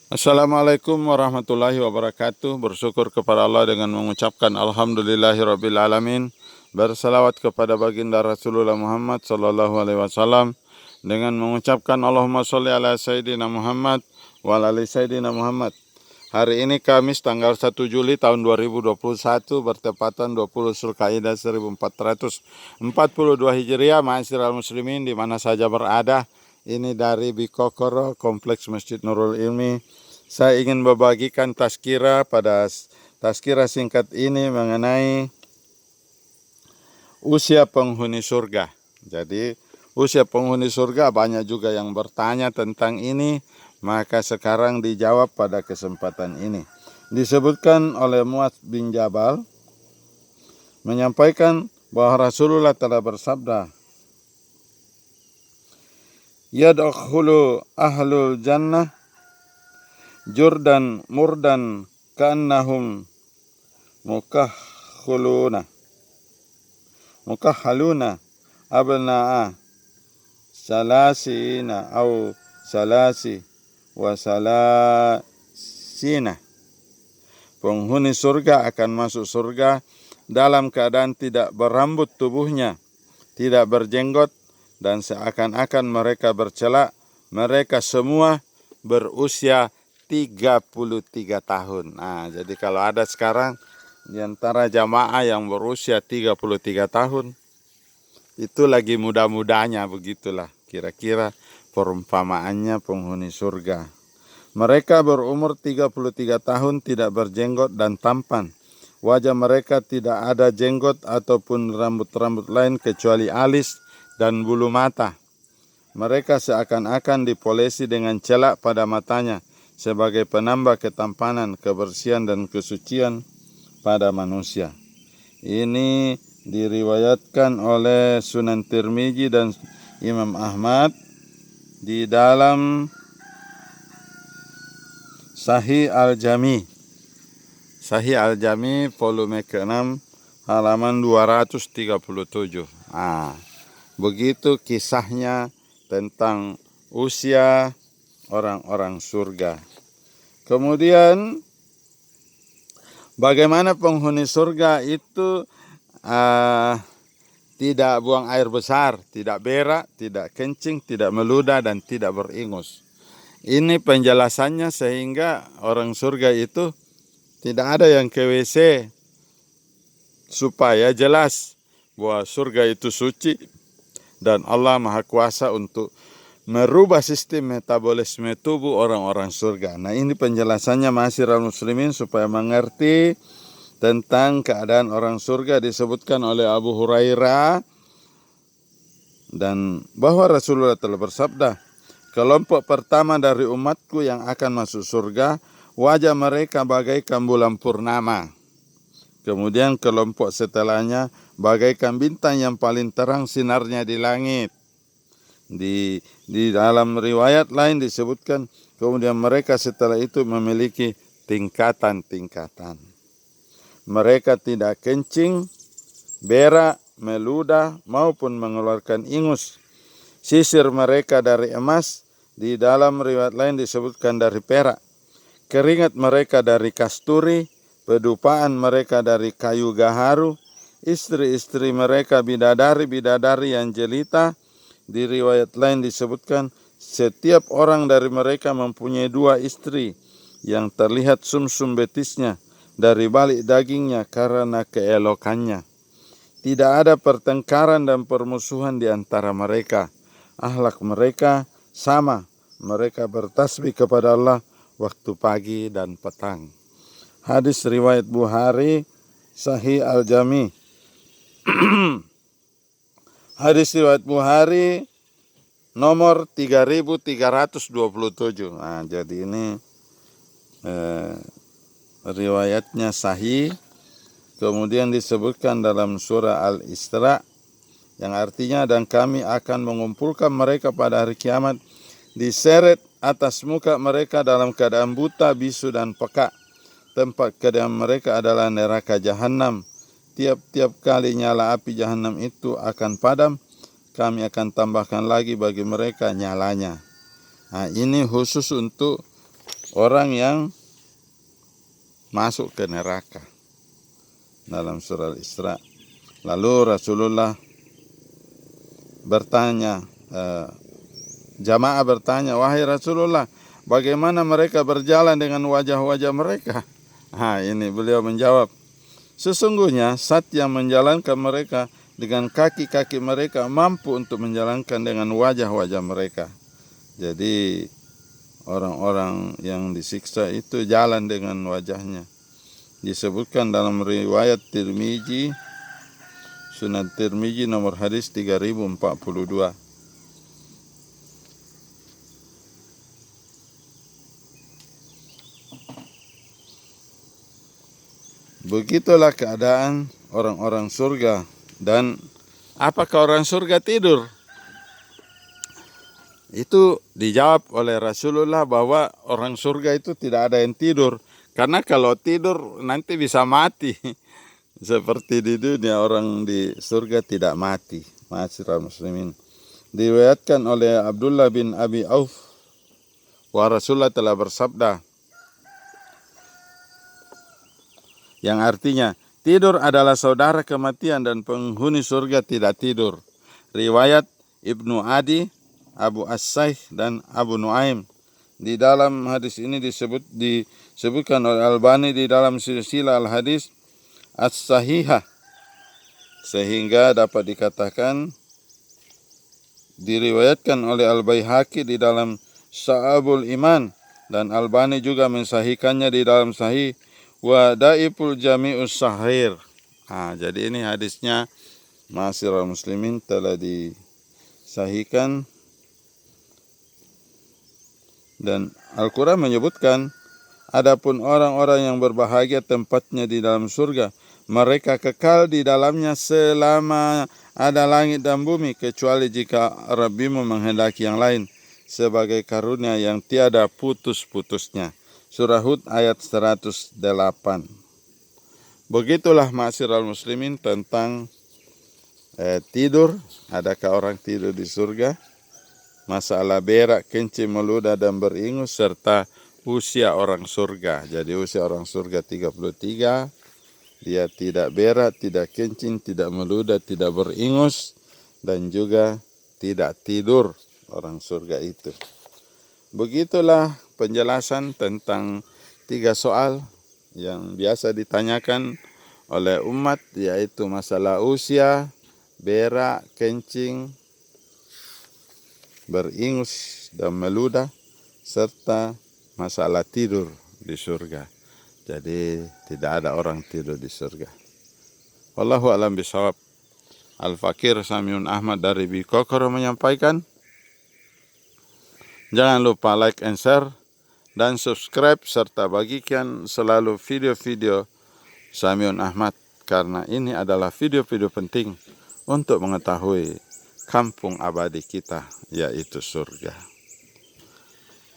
Assalamualaikum warahmatullahi wabarakatuh. Bersyukur kepada Allah dengan mengucapkan Alhamdulillahirabbil alamin. Bersalawat kepada baginda Rasulullah Muhammad sallallahu alaihi wasallam dengan mengucapkan Allahumma sholli ala Sayyidina Muhammad wa ala ali Sayyidina Muhammad. Hari ini Kamis tanggal 1 Juli tahun 2021 bertepatan 20 Zulkaidah 1442 Hijriah. Ma'asyiral muslimin di mana saja berada. Ini dari Bikokoro, Kompleks Masjid Nurul Ilmi. Saya ingin membagikan tazkirah pada tazkirah singkat ini mengenai usia penghuni surga. Jadi usia penghuni surga banyak juga yang bertanya tentang ini, maka sekarang dijawab pada kesempatan ini. Disebutkan oleh Muadz bin Jabal menyampaikan bahwa Rasulullah telah bersabda, "Yadkhulu ahlul jannah jurdan murdan ka'annahum mukahhaluna abna'a salasina au salasi wa salasina." Penghuni surga akan masuk surga dalam keadaan tidak berambut tubuhnya, tidak berjenggot, dan seakan-akan mereka bercela. Mereka semua berusia 33 tahun. Nah, jadi kalau ada sekarang di antara jamaah yang berusia 33 tahun, itu lagi muda-mudanya, begitulah kira-kira perumpamaannya penghuni surga. Mereka berumur 33 tahun, tidak berjenggot dan tampan. Wajah mereka tidak ada jenggot ataupun rambut-rambut lain kecuali alis dan bulu mata. Mereka seakan-akan dipolesi dengan celak pada matanya sebagai penambah ketampanan, kebersihan, dan kesucian pada manusia. Ini diriwayatkan oleh Sunan Tirmizi dan Imam Ahmad di dalam Sahih Al-Jami. Sahih Al-Jami volume ke-6 halaman 237. Begitu kisahnya tentang usia orang-orang surga. Kemudian bagaimana penghuni surga itu tidak buang air besar, tidak berak, tidak kencing, tidak meludah, dan tidak beringus. Ini penjelasannya sehingga orang surga itu tidak ada yang ke WC, supaya jelas bahwa surga itu suci dan Allah Maha Kuasa untuk merubah sistem metabolisme tubuh orang-orang surga. Nah, ini penjelasannya ma'asyiral muslimin supaya mengerti tentang keadaan orang surga. Disebutkan oleh Abu Hurairah dan bahwa Rasulullah telah bersabda, "Kelompok pertama dari umatku yang akan masuk surga, wajah mereka bagaikan bulan purnama. Kemudian kelompok setelahnya bagaikan bintang yang paling terang sinarnya di langit." Di dalam riwayat lain disebutkan, kemudian mereka setelah itu memiliki tingkatan-tingkatan. Mereka tidak kencing, berak, meludah, maupun mengeluarkan ingus. Sisir mereka dari emas, di dalam riwayat lain disebutkan dari perak. Keringat mereka dari kasturi, pedupaan mereka dari kayu gaharu. Istri-istri mereka bidadari-bidadari yang jelita. Di riwayat lain disebutkan setiap orang dari mereka mempunyai 2 istri yang terlihat sumsum betisnya dari balik dagingnya karena keelokannya. Tidak ada pertengkaran dan permusuhan di antara mereka. Akhlak mereka sama. Mereka bertasbih kepada Allah waktu pagi dan petang. Hadis riwayat Bukhari, Sahih Al-Jami. Hadis riwayat Bukhari nomor 3327. Nah, jadi ini riwayatnya sahih. Kemudian disebutkan dalam surah Al-Isra yang artinya, "Dan kami akan mengumpulkan mereka pada hari kiamat, diseret atas muka mereka dalam keadaan buta, bisu, dan peka. Tempat kediaman mereka adalah neraka jahanam. Tiap-tiap kali nyala api jahanam itu akan padam, kami akan tambahkan lagi bagi mereka nyalanya." Nah, ini khusus untuk orang yang masuk ke neraka dalam surah Al-Isra. Lalu Rasulullah bertanya, jamaah bertanya, wahai Rasulullah, bagaimana mereka berjalan dengan wajah-wajah mereka? Ini beliau menjawab, sesungguhnya zat yang menjalankan mereka dengan kaki-kaki mereka mampu untuk menjalankan dengan wajah-wajah mereka. Jadi orang-orang yang disiksa itu jalan dengan wajahnya. Disebutkan dalam riwayat Tirmizi, Sunan Tirmizi nomor hadis 3042. Begitulah keadaan orang-orang surga. Dan apakah orang surga tidur? Itu dijawab oleh Rasulullah bahwa orang surga itu tidak ada yang tidur. Karena kalau tidur nanti bisa mati. Seperti di dunia orang di surga tidak mati. Ma'asyiral muslimin. Diriwayatkan oleh Abdullah bin Abi Auf, bahwa Rasulullah telah bersabda, yang artinya, tidur adalah saudara kematian dan penghuni surga tidak tidur. Riwayat Ibnu Adi, Abu As-Saih, dan Abu Nuaim. Di dalam hadis ini disebutkan oleh Albani di dalam silsilah al-hadis as-sahihah, sehingga dapat dikatakan diriwayatkan oleh Al-Baihaqi di dalam Sya'abul Iman, dan Albani juga mensahihkannya di dalam Sahih wa Daiful Jami'us Sahir. Jadi ini hadisnya, ma'asyiral muslimin, telah disahihkan. Dan Al-Quran menyebutkan, adapun orang-orang yang berbahagia tempatnya di dalam surga, mereka kekal di dalamnya selama ada langit dan bumi, kecuali jika Rabbimu menghendaki yang lain, sebagai karunia yang tiada putus-putusnya. Surah Hud ayat 108. Begitulah ma'asyiral muslimin tentang tidur. Adakah orang tidur di surga? Masalah berak, kencing, meludah, dan beringus, serta usia orang surga. Jadi usia orang surga 33. Dia tidak berak, tidak kencing, tidak meludah, tidak beringus, dan juga tidak tidur orang surga itu. Begitulah penjelasan tentang 3 soal yang biasa ditanyakan oleh umat, yaitu masalah usia, berak, kencing, beringus, dan meludah, serta masalah tidur di surga. Jadi tidak ada orang tidur di surga. Wallahu a'lam bishawab. Al-Fakir Samiun Ahmad dari Bikokoro menyampaikan, jangan lupa like and share dan subscribe, serta bagikan selalu video-video Samiun Ahmad, karena ini adalah video-video penting untuk mengetahui kampung abadi kita, yaitu surga.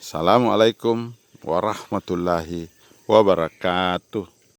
Assalamualaikum warahmatullahi wabarakatuh.